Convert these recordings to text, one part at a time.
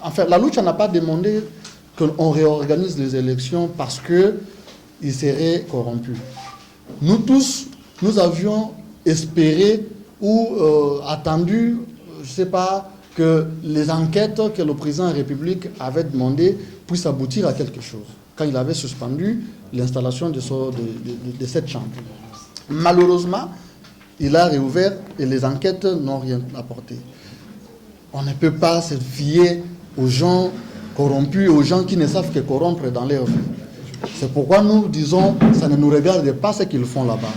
enfin, la Lucha n'a pas demandé qu'on réorganise les élections parce qu'ils seraient corrompus. Nous tous, nous avions espéré ou attendu, je ne sais pas, que les enquêtes que le président de la République avait demandées puissent aboutir à quelque chose, quand il avait suspendu l'installation de cette chambre. Malheureusement, il a réouvert et les enquêtes n'ont rien apporté. On ne peut pas se fier aux gens corrompus, aux gens qui ne savent que corrompre dans leur vie. C'est pourquoi nous disons, ça ne nous regarde pas ce qu'ils font là-bas.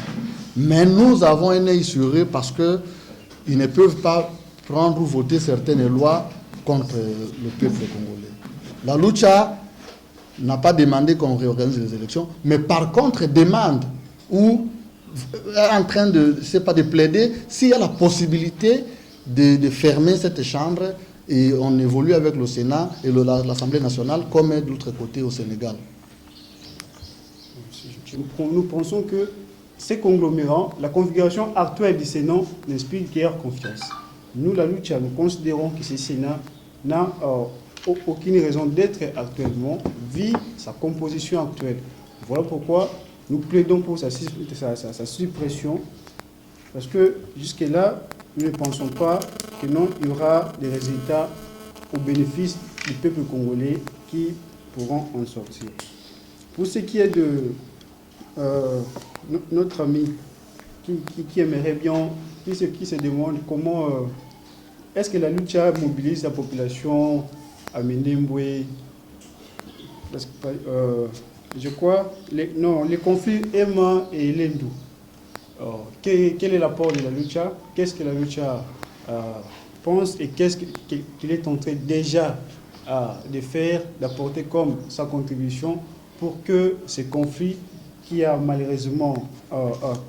Mais nous avons un œil sur eux parce qu'ils ne peuvent pas prendre ou voter certaines lois contre le peuple congolais. La Lucha n'a pas demandé qu'on réorganise les élections, mais par contre demande ou est en train de, je sais pas, de plaider s'il y a la possibilité de fermer cette chambre et on évolue avec le Sénat et l'Assemblée nationale comme de l'autre côté au Sénégal. Nous pensons que ces conglomérats, la configuration actuelle du Sénat n'inspire guère confiance. Nous, la Lucha, nous considérons que ce Sénat n'a aucune raison d'être actuellement, vu sa composition actuelle. Voilà pourquoi nous plaidons pour sa suppression, parce que jusque-là, nous ne pensons pas que non, il y aura des résultats au bénéfice du peuple congolais qui pourront en sortir. Pour ce qui est de notre ami qui aimerait bien, qui se demande comment est-ce que la Lucha mobilise la population à Minembwe, parce que, je crois, les conflits Emma et Lendu. Quel est l'apport de la Lucha? Qu'est-ce que la Lucha pense et qu'est-ce qu'il est en train déjà de faire, d'apporter comme sa contribution pour que ces conflits qui a malheureusement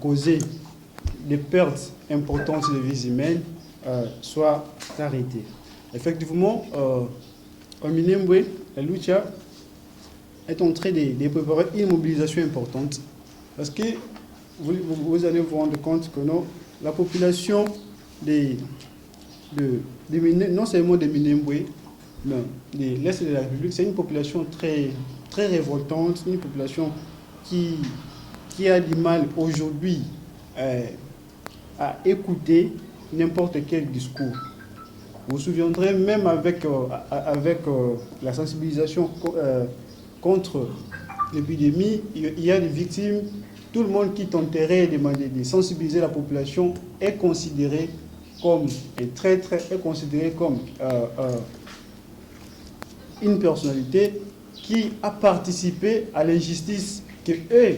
causé des pertes importantes de vies humaines soient arrêtés. Effectivement, en Minembwe, la Lucha est en train de préparer une mobilisation importante parce que vous allez vous rendre compte que non, la population non seulement des Minembwe, mais de l'Est de la République, c'est une population très, très révoltante, une population qui a du mal aujourd'hui à écouter n'importe quel discours. Vous vous souviendrez, même avec la sensibilisation contre l'épidémie, il y a des victimes. Tout le monde qui tenterait de sensibiliser la population est considéré comme, une personnalité qui a participé à l'injustice qu'eux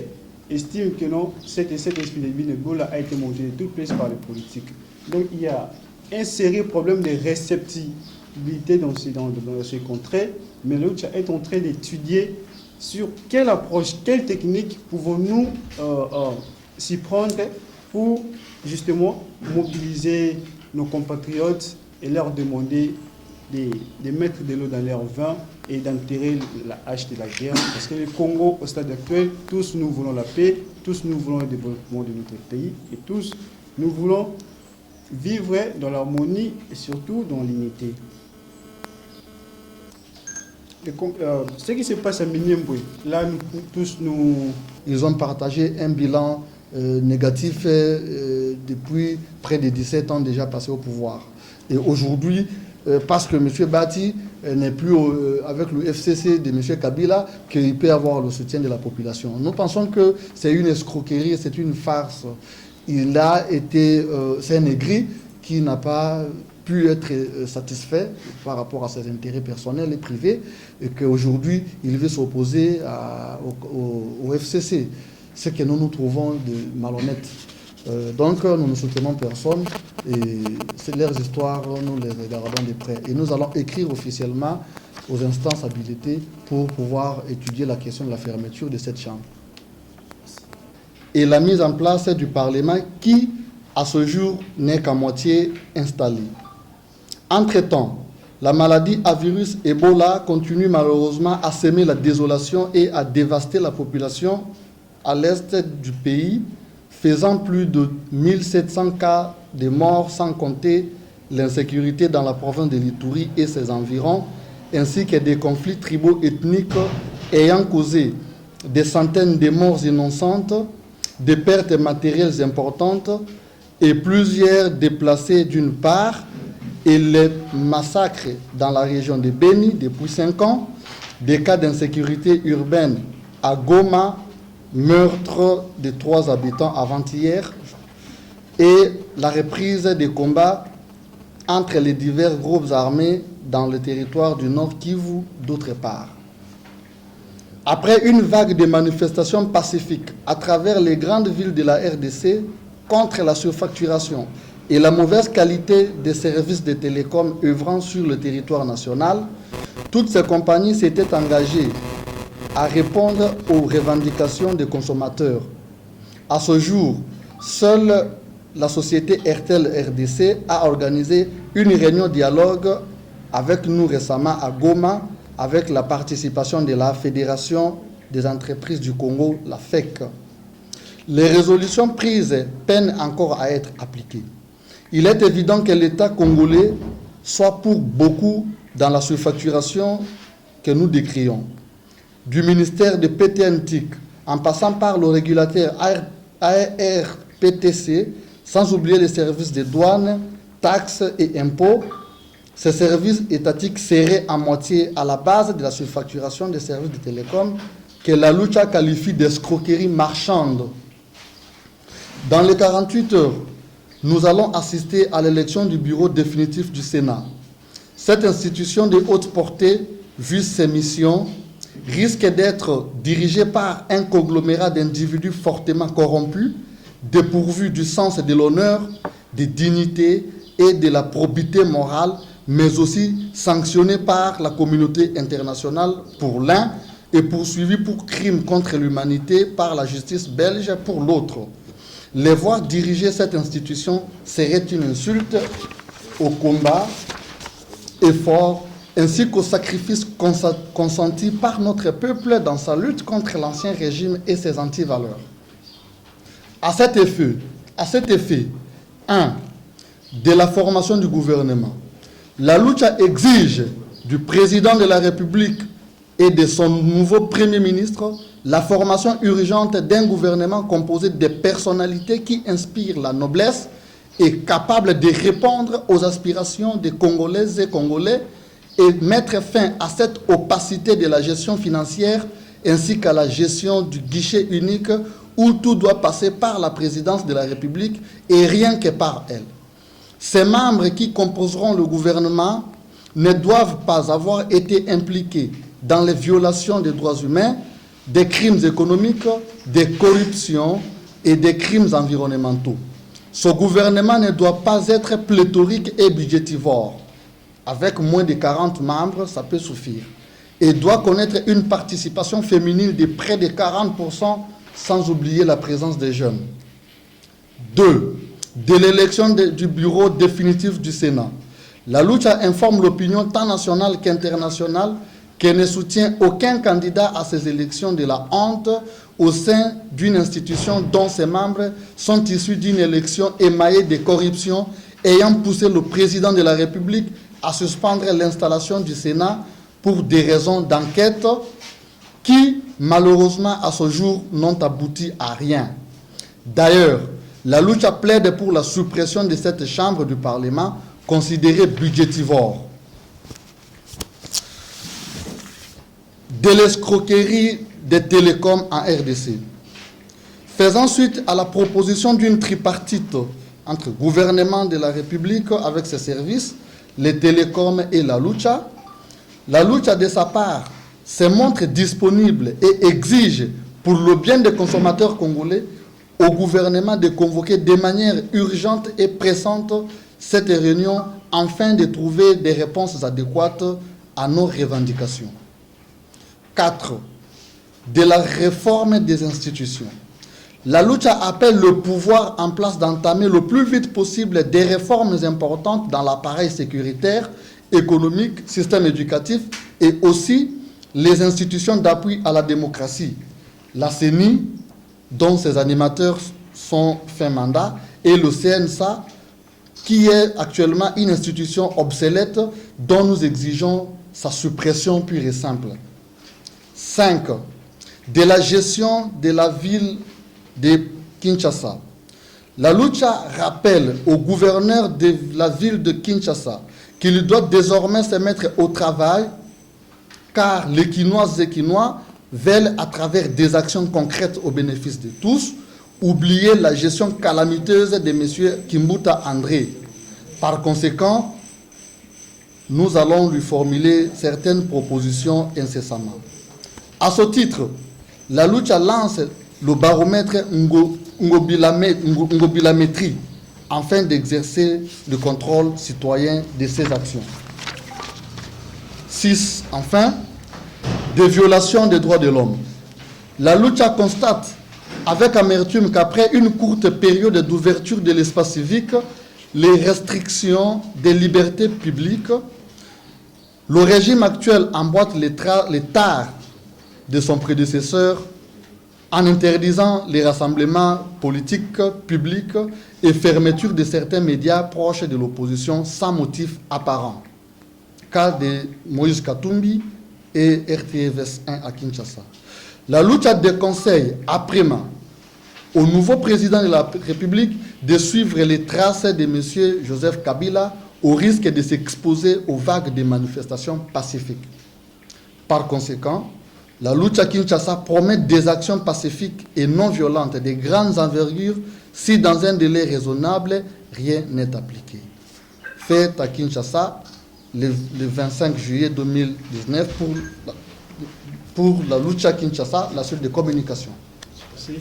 estiment que non, cette épidémie de Ebola a été montée de toutes pièces par les politiques. Donc il y a un sérieux problème de réceptibilité dans ces contrées, mais l'autre est en train d'étudier sur quelle approche, quelle technique pouvons-nous s'y prendre pour justement mobiliser nos compatriotes et leur demander de mettre de l'eau dans leur vin et d'enterrer la hache de la guerre. Parce que le Congo, au stade actuel, tous nous voulons la paix, tous nous voulons le développement de notre pays et tous nous voulons vivre dans l'harmonie et surtout dans l'unité. Ce qui se passe à Minembwe, là, Ils ont partagé un bilan négatif depuis près de 17 ans déjà passé au pouvoir. Et aujourd'hui, parce que M. Bati n'est plus avec le FCC de M. Kabila, qu'il peut avoir le soutien de la population. Nous pensons que c'est une escroquerie, c'est une farce. Il a été, c'est un aigri qui n'a pas pu être satisfait par rapport à ses intérêts personnels et privés, et qu'aujourd'hui, il veut s'opposer au FCC. Ce que nous trouvons de malhonnête. Donc, nous ne soutenons personne et leurs histoires, nous les regardons de près. Et nous allons écrire officiellement aux instances habilitées pour pouvoir étudier la question de la fermeture de cette chambre. Et la mise en place du Parlement qui, à ce jour, n'est qu'à moitié installée. Entre-temps, la maladie à virus Ebola continue malheureusement à semer la désolation et à dévaster la population à l'est du pays, faisant plus de 1700 cas de morts, sans compter l'insécurité dans la province de l'Ituri et ses environs, ainsi que des conflits tribaux ethniques ayant causé des centaines de morts innocentes, des pertes matérielles importantes et plusieurs déplacés d'une part, et les massacres dans la région de Beni depuis 5 ans, des cas d'insécurité urbaine à Goma, meurtre de 3 habitants avant-hier, et la reprise des combats entre les divers groupes armés dans le territoire du Nord Kivu d'autre part. Après une vague de manifestations pacifiques à travers les grandes villes de la RDC contre la surfacturation et la mauvaise qualité des services de télécom œuvrant sur le territoire national, toutes ces compagnies s'étaient engagées à répondre aux revendications des consommateurs. À ce jour, seule la société Airtel RDC a organisé une réunion dialogue avec nous récemment à Goma, avec la participation de la Fédération des entreprises du Congo, la FEC. Les résolutions prises peinent encore à être appliquées. Il est évident que l'État congolais soit pour beaucoup dans la surfacturation que nous décrions. Du ministère de PTNTIC, en passant par le régulateur ARPTC, sans oublier les services de douane, taxes et impôts, ces services étatiques seraient à moitié à la base de la surfacturation des services de télécom que la Lucha qualifie d'escroquerie marchande. Dans les 48 heures, nous allons assister à l'élection du bureau définitif du Sénat. Cette institution de haute portée, vu ses missions, risque d'être dirigée par un conglomérat d'individus fortement corrompus, dépourvus du sens de l'honneur, de dignité et de la probité morale, mais aussi sanctionnés par la communauté internationale pour l'un et poursuivis pour crimes contre l'humanité par la justice belge pour l'autre. Les voir diriger cette institution serait une insulte au combat, effort, ainsi qu'au sacrifice consenti par notre peuple dans sa lutte contre l'ancien régime et ses antivaleurs. À cet effet, 1. De la formation du gouvernement. La Lucha exige du président de la République et de son nouveau Premier ministre la formation urgente d'un gouvernement composé de personnalités qui inspirent la noblesse et capables de répondre aux aspirations des Congolaises et Congolais et mettre fin à cette opacité de la gestion financière ainsi qu'à la gestion du guichet unique où tout doit passer par la présidence de la République et rien que par elle. Ces membres qui composeront le gouvernement ne doivent pas avoir été impliqués dans les violations des droits humains, des crimes économiques, des corruptions et des crimes environnementaux. Ce gouvernement ne doit pas être pléthorique et budgétivore. Avec moins de 40 membres, ça peut suffire. Et doit connaître une participation féminine de près de 40%, sans oublier la présence des jeunes. 2. De l'élection du bureau définitif du Sénat. La Lucha informe l'opinion tant nationale qu'internationale qu'elle ne soutient aucun candidat à ces élections de la honte au sein d'une institution dont ses membres sont issus d'une élection émaillée de corruption ayant poussé le président de la République à suspendre l'installation du Sénat pour des raisons d'enquête qui, malheureusement, à ce jour, n'ont abouti à rien. D'ailleurs, la Lucha plaide pour la suppression de cette chambre du Parlement considérée budgétivore. De l'escroquerie des télécoms en RDC. Faisant suite à la proposition d'une tripartite entre le gouvernement de la République avec ses services, les télécoms et la Lucha de sa part se montre disponible et exige pour le bien des consommateurs congolais au gouvernement de convoquer de manière urgente et pressante cette réunion afin de trouver des réponses adéquates à nos revendications. 4. De la réforme des institutions. La Lucha appelle le pouvoir en place d'entamer le plus vite possible des réformes importantes dans l'appareil sécuritaire, économique, système éducatif et aussi les institutions d'appui à la démocratie. La CENI, dont ses animateurs sont fin mandat, et le CNSA, qui est actuellement une institution obsolète dont nous exigeons sa suppression pure et simple. 5. De la gestion de la ville de Kinshasa. La Lucha rappelle au gouverneur de la ville de Kinshasa qu'il doit désormais se mettre au travail car les Quinoises et Quinois veulent, à travers des actions concrètes au bénéfice de tous, oublier la gestion calamiteuse de M. Kimbuta André. Par conséquent, nous allons lui formuler certaines propositions incessamment. À ce titre, la Lucha lance le baromètre Ngobilamétrie afin d'exercer le contrôle citoyen de ses actions. 6. Enfin, des violations des droits de l'homme. La Lucha constate avec amertume qu'après une courte période d'ouverture de l'espace civique, les restrictions des libertés publiques, le régime actuel emboîte les tares de son prédécesseur en interdisant les rassemblements politiques publics et fermeture de certains médias proches de l'opposition sans motif apparent. Cas de Moïse Katumbi et RTVS1 à Kinshasa. La Lucha déconseille à présent au nouveau président de la République de suivre les traces de M. Joseph Kabila au risque de s'exposer aux vagues de manifestations pacifiques. Par conséquent, la Lucha Kinshasa promet des actions pacifiques et non violentes de grandes envergures si dans un délai raisonnable, rien n'est appliqué. Fait à Kinshasa le 25 juillet 2019 pour la Lucha Kinshasa, la suite de communication. Merci.